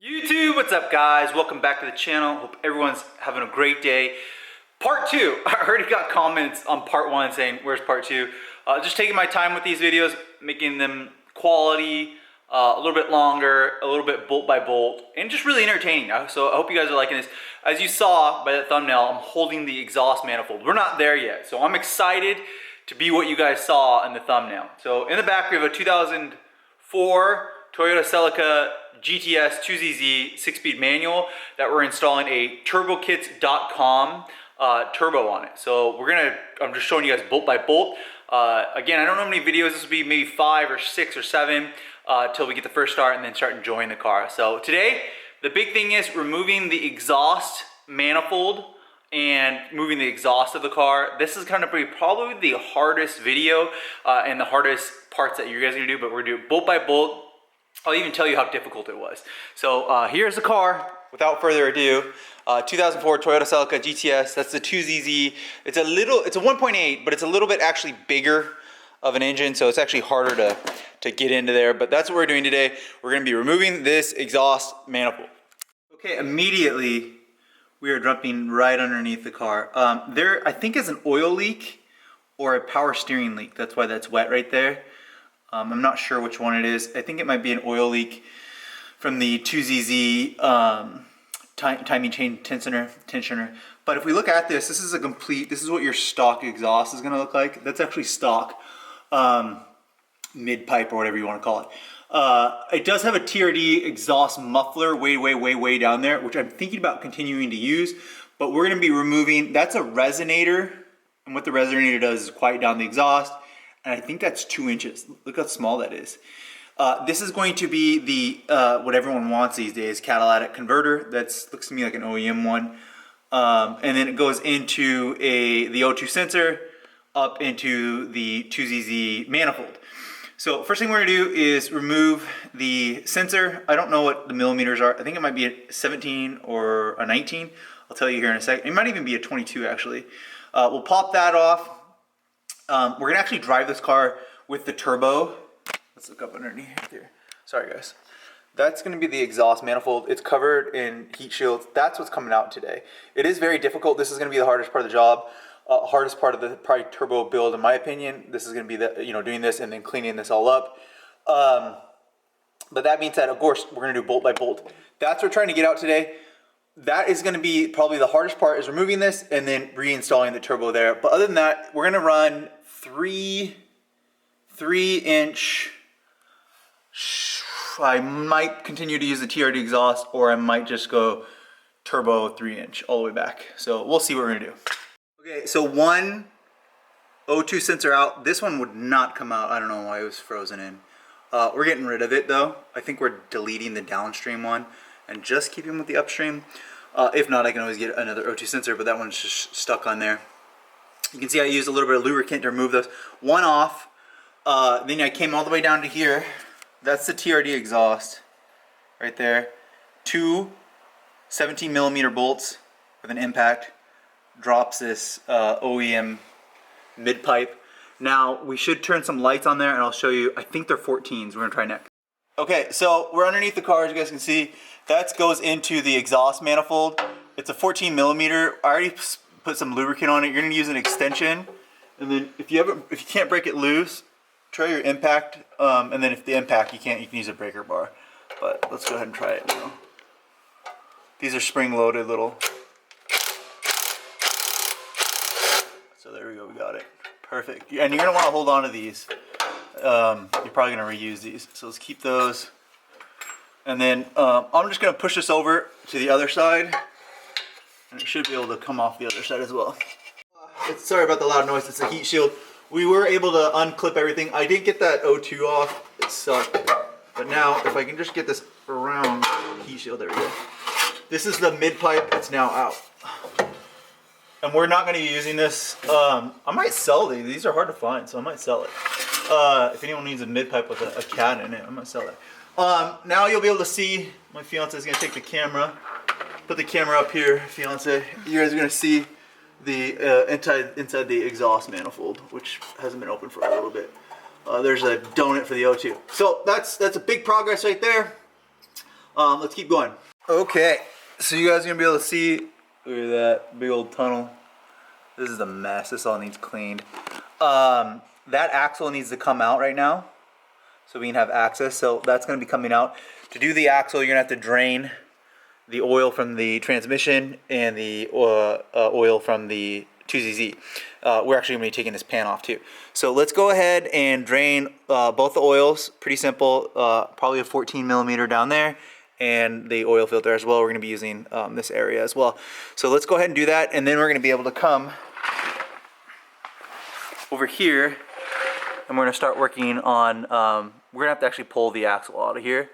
YouTube, what's up guys? Welcome back to the channel. Hope everyone's having a great day. Part 2, I already got comments on part 1 saying, where's part 2? Just taking my time with these videos, making them quality, a little bit longer, a little bit bolt by bolt, and just really entertaining. So I hope you guys are liking this. As you saw by that thumbnail, I'm holding the exhaust manifold. We're not there yet, so I'm excited to be what you guys saw in the thumbnail. So in the back we have a 2004 Toyota Celica GTS 2ZZ 6-speed manual that we're installing a turbokits.com turbo on it. So I'm just showing you guys bolt by bolt. Again, I don't know how many videos this will be, maybe 5 or 6 or 7 till we get the first start and then start enjoying the car. So today, the big thing is removing the exhaust manifold and moving the exhaust of the car. This is kind of probably the hardest video and the hardest parts that you guys are gonna do, but we're gonna do it bolt by bolt. I'll even tell you how difficult it was. So here's the car, without further ado. 2004 Toyota Celica GTS, that's the 2ZZ. It's a 1.8, but it's a little bit actually bigger of an engine, so it's actually harder to get into there, but that's what we're doing today. We're gonna be removing this exhaust manifold. Okay, immediately, we are jumping right underneath the car. There, I think, is an oil leak or a power steering leak. That's why that's wet right there. I'm not sure which one it is. I think it might be an oil leak from the 2ZZ timing chain tensioner. But if we look at this, this is what your stock exhaust is gonna look like. That's actually stock mid-pipe or whatever you wanna call it. It does have a TRD exhaust muffler way down there, which I'm thinking about continuing to use, but we're gonna be removing, that's a resonator, and what the resonator does is quiet down the exhaust. And I think that's 2 inches. Look how small that is. This is going to be the what everyone wants these days, catalytic converter. That's looks to me like an OEM one. And then it goes into the O2 sensor up into the 2ZZ manifold. So first thing we're gonna do is remove the sensor. I don't know what the millimeters are. I think it might be a 17 or a 19. I'll tell you here in a second. It might even be a 22 actually. We'll pop that off. We're gonna actually drive this car with the turbo. Let's look up underneath here. Sorry guys. That's gonna be the exhaust manifold. It's covered in heat shields. That's what's coming out today. It is very difficult. This is gonna be the hardest part of the job. Hardest part of the probably turbo build in my opinion. This is gonna be doing this and then cleaning this all up. But that being said, of course, we're gonna do bolt by bolt. That's what we're trying to get out today. That is going to be probably the hardest part, is removing this and then reinstalling the turbo there. But other than that, we're going to run 3 inch. I might continue to use the TRD exhaust, or I might just go turbo 3 inch all the way back. So we'll see what we're going to do. Okay, so one O2 sensor out. This one would not come out. I don't know why it was frozen in. We're getting rid of it though. I think we're deleting the downstream one and just keeping with the upstream. If not, I can always get another O2 sensor, but that one's just stuck on there. You can see I used a little bit of lubricant to remove those. One off, then I came all the way down to here. That's the TRD exhaust right there. 2 17mm bolts with an impact. Drops this OEM mid-pipe. Now, we should turn some lights on there and I'll show you. I think they're 14s. We're gonna try next. Okay, so we're underneath the car, as you guys can see. That goes into the exhaust manifold. It's a 14mm. I already put some lubricant on it. You're gonna use an extension, and then if you can't break it loose, try your impact. And then if the impact you can use a breaker bar. But let's go ahead and try it now. These are spring-loaded little. So there we go. We got it. Perfect. And you're gonna want to hold on to these. You're probably gonna reuse these. So let's keep those. And then I'm just gonna push this over to the other side, and it should be able to come off the other side as well. Sorry about the loud noise, it's a heat shield. We were able to unclip everything. I didn't get that O2 off, it sucked. But now, if I can just get this around the heat shield, there we go. This is the mid pipe, it's now out. And we're not gonna be using this. I might sell these are hard to find, so I might sell it. If anyone needs a mid pipe with a cat in it, I might sell it. Now you'll be able to see, my fiance is gonna take the camera, put the camera up here, fiance. You guys are gonna see the inside the exhaust manifold, which hasn't been open for a little bit. There's a donut for the O2. So that's a big progress right there. Let's keep going. Okay, so you guys are gonna be able to see, look at that big old tunnel. This is a mess, this all needs cleaned. That axle needs to come out right now so we can have access, so that's gonna be coming out. To do the axle, you're gonna have to drain the oil from the transmission and the oil from the 2ZZ. We're actually gonna be taking this pan off too. So let's go ahead and drain both the oils, pretty simple, probably a 14 millimeter down there, and the oil filter as well. We're gonna be using this area as well. So let's go ahead and do that, and then we're gonna be able to come over here, and we're gonna start working on, we're gonna have to actually pull the axle out of here,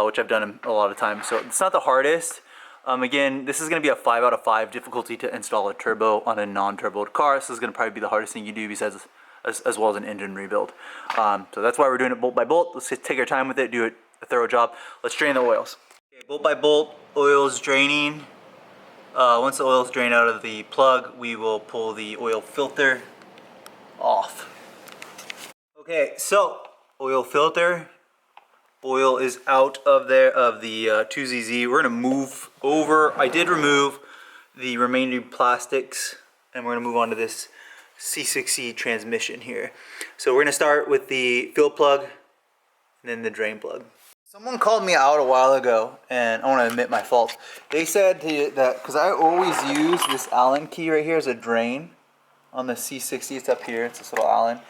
which I've done a lot of times. So it's not the hardest. Again, this is gonna be a 5 out of 5 difficulty to install a turbo on a non-turboed car. This is gonna probably be the hardest thing you do besides as well as an engine rebuild. So that's why we're doing it bolt by bolt. Let's just take our time with it, do a thorough job. Let's drain the oils. Okay, bolt by bolt, oil's draining. Once the oil's drained out of the plug, we will pull the oil filter off. Okay, so oil filter, oil is out of there of the 2ZZ. We're gonna move over. I did remove the remaining plastics, and we're gonna move on to this C6C transmission here. So we're gonna start with the fill plug and then the drain plug. Someone called me out a while ago, and I want to admit my fault. They said that because I always use this Allen key right here as a drain on the C60. It's up here. It's this little Allen.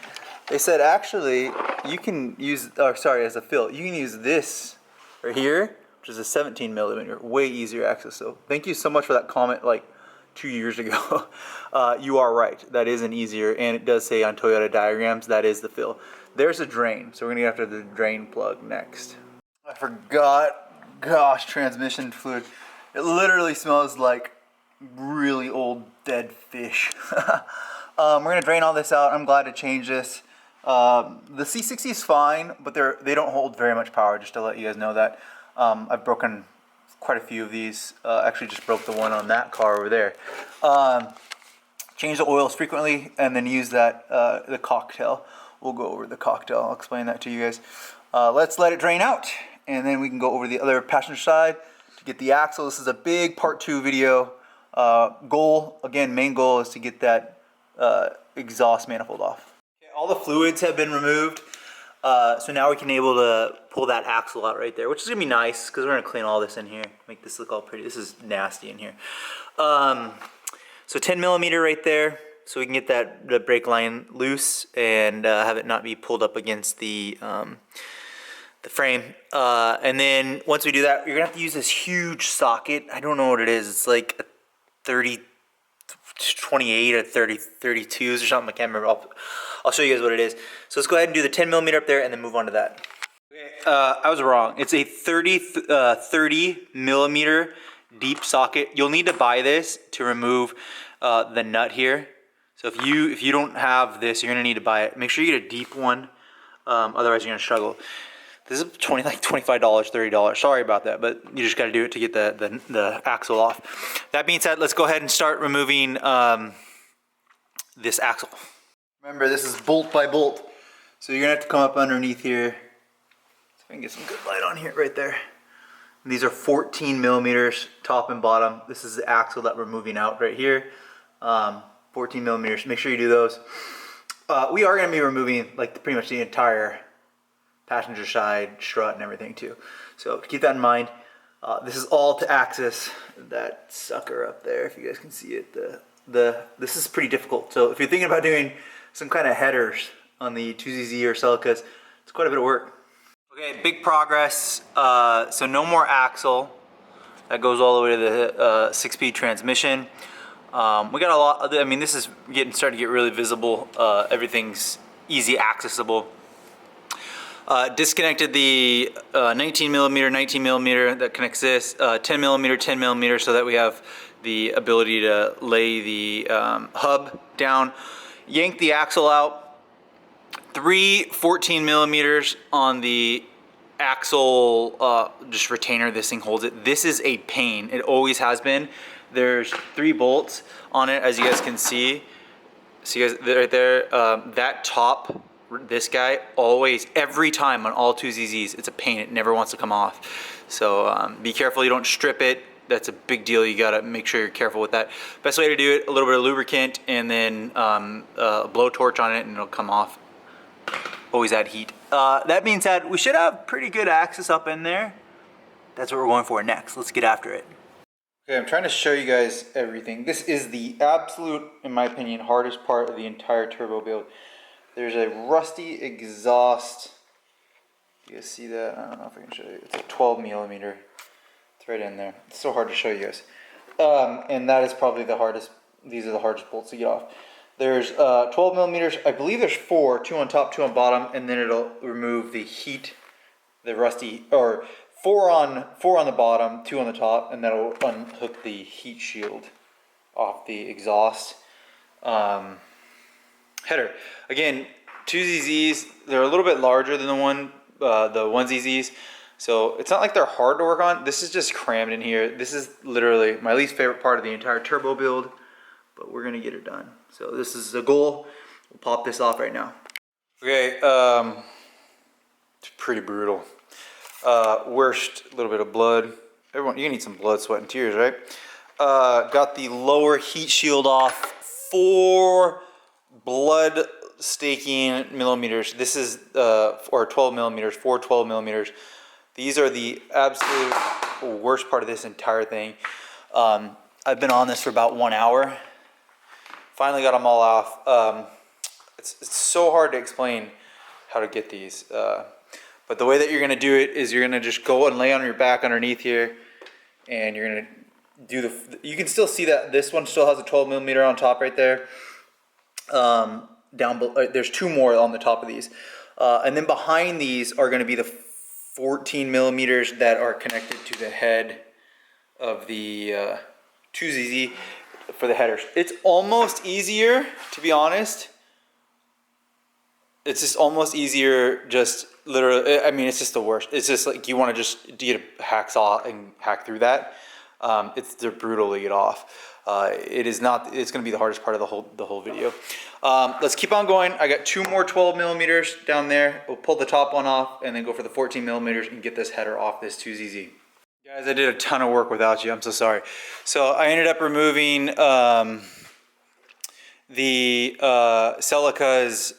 They said actually you can use, as a fill, you can use this right here, which is a 17 millimeter, way easier access. So thank you so much for that comment like 2 years ago. You are right. That is an easier, and it does say on Toyota diagrams that is the fill. There's a drain, so we're gonna get after the drain plug next. I forgot, gosh, transmission fluid. It literally smells like really old dead fish. We're gonna drain all this out. I'm glad to change this. The C60 is fine, but they don't hold very much power, just to let you guys know that. I've broken quite a few of these. Actually just broke the one on that car over there. Change the oils frequently, and then use that, the cocktail. We'll go over the cocktail. I'll explain that to you guys. Let's let it drain out, and then we can go over the other passenger side to get the axle. This is a big part 2 video. Main goal is to get that exhaust manifold off. Okay, all the fluids have been removed, so now we can able to pull that axle out right there, which is gonna be nice because we're gonna clean all this in here, make this look all pretty. This is nasty in here. So 10 millimeter right there, so we can get the brake line loose and have it not be pulled up against the frame. And then once we do that, you're gonna have to use this huge socket. I don't know what it is. It's like a 30-28 or 30-32s or something. I can't remember. I'll show you guys what it is. So let's go ahead and do the 10 millimeter up there and then move on to that. Okay, I was wrong. It's a 30 millimeter deep socket. You'll need to buy this to remove the nut here. So if you don't have this, you're gonna need to buy it. Make sure you get a deep one, otherwise you're gonna struggle. This is like $25, $30. Sorry about that, but you just got to do it to get the axle off. That being said, let's go ahead and start removing this axle. Remember, this is bolt by bolt, so you're gonna have to come up underneath here. So I can get some good light on here, right there. And these are 14 millimeters, top and bottom. This is the axle that we're moving out right here. 14 millimeters. Make sure you do those. We are gonna be removing like pretty much the entire passenger side strut and everything too. So keep that in mind. This is all to access that sucker up there, if you guys can see it. This is pretty difficult. So if you're thinking about doing some kind of headers on the 2ZZ or Celicas, it's quite a bit of work. Okay, big progress. So no more axle. That goes all the way to the 6-speed transmission. We got a lot. I mean, this is starting to get really visible. Everything's easy accessible. Disconnected the 19 millimeter that connects this, 10 millimeter, so that we have the ability to lay the hub down. Yank the axle out. 3 14 millimeters on the axle just retainer. This thing holds it. This is a pain. It always has been. There's 3 bolts on it, as you guys can see. See guys right there. That top. This guy always, every time on all 2ZZs, it's a pain. It never wants to come off. So be careful you don't strip it. That's a big deal. You gotta make sure you're careful with that. Best way to do it, a little bit of lubricant and then a blowtorch on it and it'll come off. Always add heat. That being said, we should have pretty good access up in there. That's what we're going for next. Let's get after it. Okay, I'm trying to show you guys everything. This is the absolute, in my opinion, hardest part of the entire turbo build. There's a rusty exhaust. You guys see that? I don't know if I can show you. It's a 12 millimeter. It's right in there. It's so hard to show you guys. And that is probably the hardest. These are the hardest bolts to get off. There's 12 millimeters. I believe there's 4, 2 on top, 2 on bottom, and then it'll remove the heat, the rusty, or 4 on the bottom, 2 on the top, and that'll unhook the heat shield off the exhaust header. Again, 2ZZs, they're a little bit larger than the 1ZZs, so it's not like they're hard to work on. This is just crammed in here. This is literally my least favorite part of the entire turbo build, but we're gonna get it done. So this is the goal. We'll pop this off right now. Okay, it's pretty brutal. Worst, a little bit of blood. Everyone, you need some blood, sweat, and tears, right? Got the lower heat shield off. 4 blood staking millimeters. This is, or 12 millimeters, 4 12 millimeters. These are the absolute worst part of this entire thing. I've been on this for about 1 hour. Finally got them all off. It's so hard to explain how to get these. But the way that you're gonna do it is you're gonna just go and lay on your back underneath here, and you're gonna do you can still see that this one still has a 12 millimeter on top right there. Down below, there's 2 more on the top of these. And then behind these are gonna be the 14 millimeters that are connected to the head of the 2ZZ for the headers. It's almost easier, to be honest. It's just almost easier, just literally, I mean, it's just the worst. It's just like you want to just get a hacksaw and hack through that. They're brutal to get off. It is not, it's going to be the hardest part of the whole video. Let's keep on going. I got 2 more 12 millimeters down there. We'll pull the top one off and then go for the 14 millimeters and get this header off this 2ZZ. Guys, I did a ton of work without you. I'm so sorry. So I ended up removing the Celica's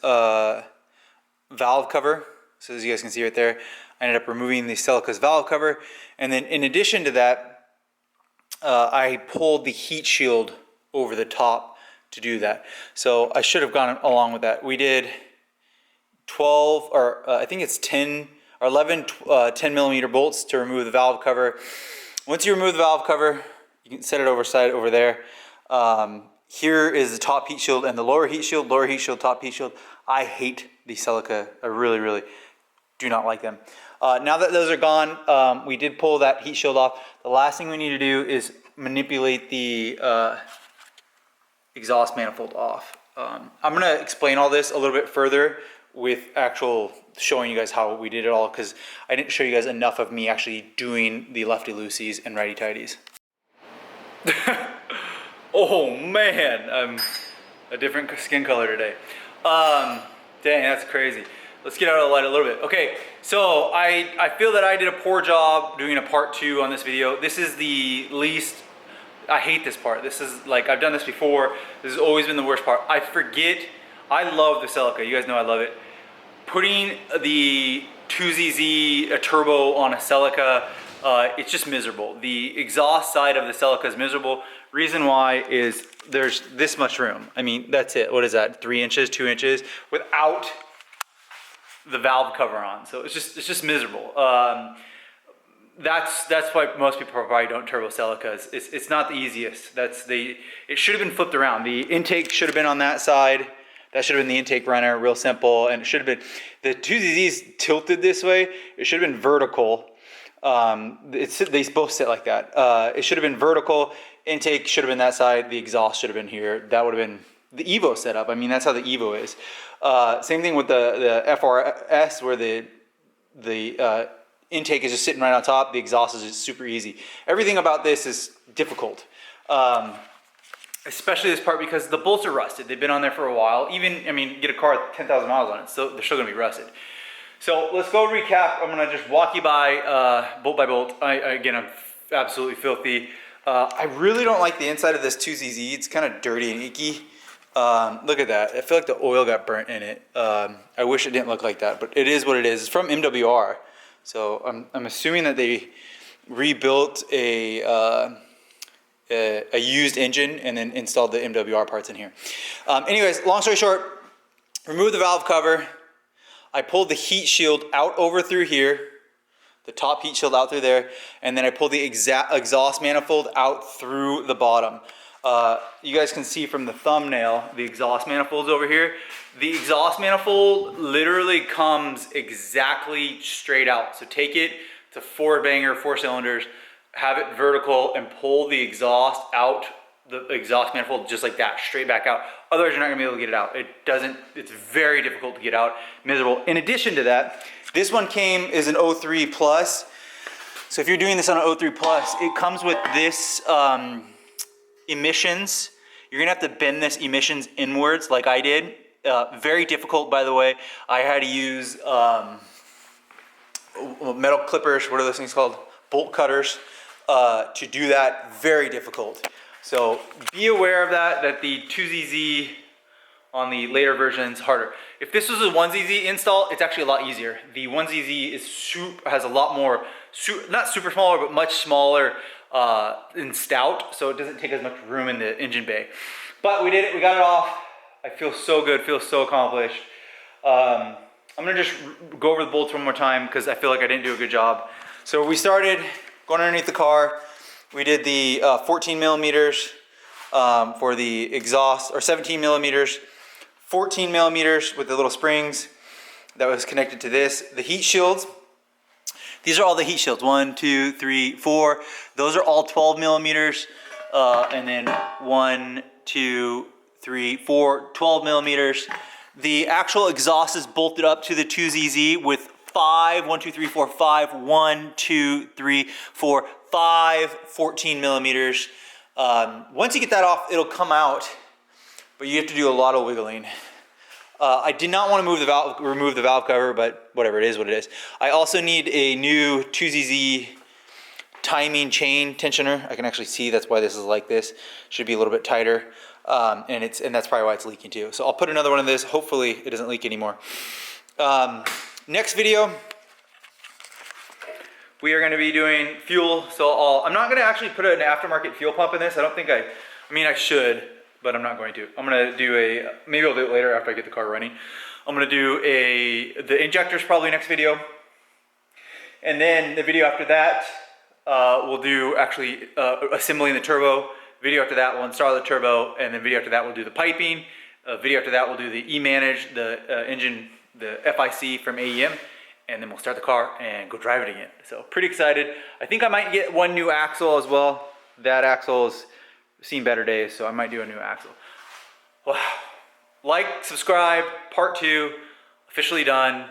valve cover. So as you guys can see right there, I ended up removing the Celica's valve cover. And then in addition to that, I pulled the heat shield over the top to do that. So I should have gone along with that. We did 12, or I think it's 10 or 11 10 millimeter bolts to remove the valve cover. Once you remove the valve cover, you can set it over there. Here is the top heat shield and the lower heat shield, top heat shield. I hate the Celica. I really, really do not like them. Now that those are gone, we did pull that heat shield off. The last thing we need to do is manipulate the exhaust manifold off. I'm gonna explain all this a little bit further with actual showing you guys how we did it all, because I didn't show you guys enough of me actually doing the lefty-loosies and righty-tighties. Oh man, I'm a different skin color today. Dang, that's crazy. Let's get out of the light a little bit. Okay, so I feel that I did a poor job doing a part 2 on this video. This is the least, I hate this part. This is like, I've done this before. This has always been the worst part. I love the Celica. You guys know I love it. Putting the 2ZZ turbo on a Celica, it's just miserable. The exhaust side of the Celica is miserable. Reason why is there's this much room. I mean, that's it. What is that? 3 inches, 2 inches without the valve cover on. So it's just miserable. That's why most people probably don't turbo Celicas. It's not the easiest. It should have been flipped around. The intake should have been on that side. That should have been the intake runner, real simple. And it should have been, the 2ZZs tilted this way. It should have been vertical. They both sit like that. It should have been vertical. Intake should have been that side. The exhaust should have been here. That would have been the Evo setup. I mean, that's how the Evo is. Same thing with the FRS, where the intake is just sitting right on top. The exhaust is just super easy. Everything about this is difficult. Especially this part, because the bolts are rusted. They've been on there for a while. Even, I mean, get a car with 10,000 miles on it, so they're still gonna be rusted. So let's go recap. I'm gonna just walk you by bolt by bolt. Again, I'm absolutely filthy. I really don't like the inside of this 2ZZ. It's kind of dirty and icky. Look at that. I feel like the oil got burnt in it. I wish it didn't look like that, but it is what it is. It's from MWR. So I'm assuming that they rebuilt a used engine and then installed the MWR parts in here. Anyways, long story short, remove the valve cover. I pulled the heat shield out over through here, the top heat shield out through there, and then I pulled the exhaust manifold out through the bottom. You guys can see from the thumbnail, the exhaust manifold's over here. The exhaust manifold literally comes exactly straight out. So take it to 4-banger, 4 cylinders, have it vertical, and pull the exhaust out, the exhaust manifold just like that, straight back out. Otherwise, you're not gonna be able to get it out. It's very difficult to get out, miserable. In addition to that, this one is an 03 Plus. So if you're doing this on an 03 Plus, it comes with this emissions. You're gonna have to bend this emissions inwards like I did. Very difficult, by the way. I had to use metal clippers, what are those things called? Bolt cutters, to do that. Very difficult. So be aware of that the 2ZZ on the later versions harder. If this was a 1ZZ install, it's actually a lot easier. The 1ZZ has a lot more, not super smaller, but much smaller and stout, so it doesn't take as much room in the engine bay. But we did it, we got it off. I feel so good, feel so accomplished. I'm gonna just go over the bolts one more time because I feel like I didn't do a good job. So we started going underneath the car. We did the 14 millimeters for the exhaust, or 17 millimeters, 14 millimeters with the little springs that was connected to this. The heat shields, these are all the heat shields, 1, 2, 3, 4. Those are all 12 millimeters, and then 1, 2, 3, 4, 12 millimeters. The actual exhaust is bolted up to the 2ZZ with 5, 1, 2, 3, 4, 5, 1, 2, 3, 4, 5, 14 millimeters. Once you get that off, it'll come out, but you have to do a lot of wiggling. I did not want to remove the valve cover, but whatever, it is what it is. I also need a new 2ZZ timing chain tensioner. I can actually see that's why this is like this. Should be a little bit tighter, and that's probably why it's leaking too. So I'll put another one in this. Hopefully it doesn't leak anymore. Next video, we are going to be doing fuel. So I'm not going to actually put an aftermarket fuel pump in this. I don't think I mean I should, but I'm not going to. I'm going to do maybe I'll do it later after I get the car running. I'm going to do the injectors probably next video. And then the video after that, we'll do actually assembling the turbo. Video after that, we'll install the turbo. And then video after that, we'll do the piping. Video after that, we'll do the E-Manage, the engine, the FIC from AEM. And then we'll start the car and go drive it again. So pretty excited. I think I might get one new axle as well. That axle has seen better days, so I might do a new axle. Wow. Like, subscribe, part 2, officially done.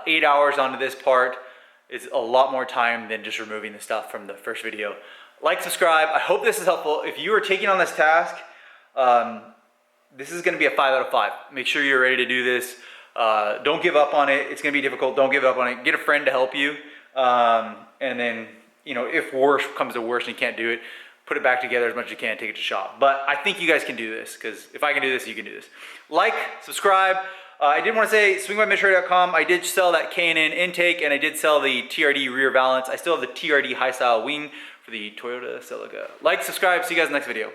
8 hours onto this part is a lot more time than just removing the stuff from the first video. Like, subscribe. I hope this is helpful. If you are taking on this task, this is gonna be a 5 out of 5. Make sure you're ready to do this. Don't give up on it. It's gonna be difficult. Don't give up on it. Get a friend to help you. And then, you know, if worse comes to worse and you can't do it, put it back together as much as you can, take it to shop. But I think you guys can do this, because if I can do this, you can do this. Like, subscribe. I did want to say, swingbymitch.com. I did sell that K&N intake, and I did sell the TRD rear valance. I still have the TRD high style wing for the Toyota Celica. Like, subscribe. See you guys in the next video.